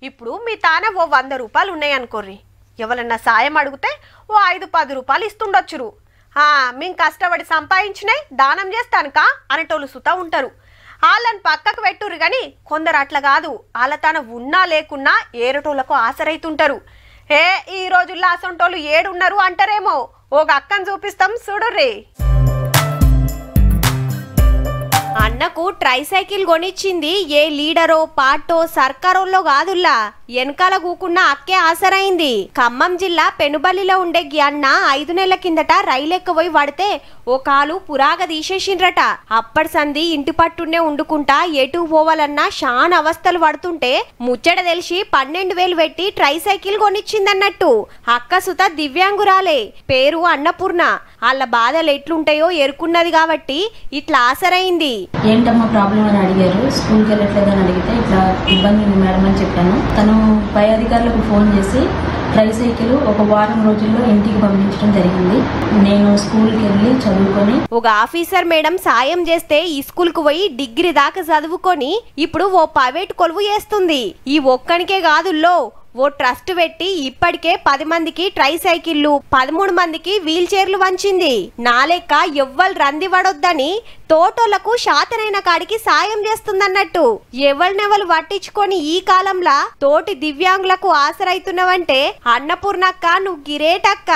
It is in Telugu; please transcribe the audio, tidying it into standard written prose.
ఇప్పుడు మీ తాన ఓ 100 రూపాయలు ఉన్నాయనుకోర్రి, ఎవరన్నా సాయం అడిగితే ఓ 5-10 రూపాయలు ఇస్తుండొచ్చురు. మేము కష్టపడి సంపాదించినాయి దానం చేస్తానుకా అనేటోళ్ళు సుతా ఉంటారు. వాళ్ళని పక్కకు పెట్టుర్రు కానీ కొందరు అట్లా కాదు, వాళ్ళ తన ఉన్నా లేకున్నా ఏరటోళ్లకు ఆసరైతుంటారు. ఈ రోజుల్లో అసంటోళ్ళు ఏడున్నారు అంటారేమో, ఓ అక్కని చూపిస్తాం చూడుర్రీ. అన్నకు ట్రైసైకిల్ కొనిచ్చింది ఏ లీడరో పార్టో సర్కారోల్లో కాదుల్లా, వెనకాల కూకున్న అక్కే ఆసరైంది. ఖమ్మం జిల్లా పెనుబల్లిలో ఉండే అన్న 5 నెలల కిందట రైలెక్కబోయి పడితే ఓ కాలు పురాగా తీసేసిండ్రట. అప్పటి సంది ఇంటి పట్టునే ఉండుకుంటా ఎటు పోవాలన్నా షాన్ అవస్థలు పడుతుంటే ముచ్చట తెలిసి 12,000 పెట్టి ట్రైసైకిల్ కొనిచ్చిందన్నట్టు. అక్క సుత దివ్యాంగురాలే, పేరు అన్నపూర్ణ. వాళ్ళ బాధలు ఎట్లుంటాయో ఎరుకున్నది కాబట్టి ఇట్లా ఆసరైంది. ఏంటమ్మా ప్రాబ్లం అని అడిగారు. స్కూల్కి వెళ్ళట్లేదని అడిగితే ఇట్లా ఇబ్బంది ఉంది మేడం అని చెప్పాను. తను పై అధికారులకు ఫోన్ చేసి ట్రైసైకిల్ ఒక వారం రోజుల్లో ఇంటికి పంపించడం జరిగింది. నేను స్కూల్కి వెళ్ళి చదువుకొని ఒక ఆఫీసర్ మేడం సాయం చేస్తే ఈ స్కూల్ కు పోయి డిగ్రీ దాకా చదువుకొని ఇప్పుడు ఓ ప్రైవేట్ కొలువు చేస్తుంది. ఈ ఒక్కనికే కాదుల్లో ఓ ట్రస్ట్ పెట్టి ఇప్పటికే 10 మందికి ట్రైసైకిళ్లు 13 మందికి వీల్ చైర్లు వంచింది. నా లెక్క ఎవ్వరు రంది పడొద్దని తోటోళ్లకు శాతనైన కాడికి సాయం చేస్తుందన్నట్టు. ఎవరినెవరు పట్టించుకొని ఈ కాలంలో తోటి దివ్యాంగులకు ఆసరైతున్నవంటే అన్నపూర్ణక్క నువ్వు గిరేటక్క.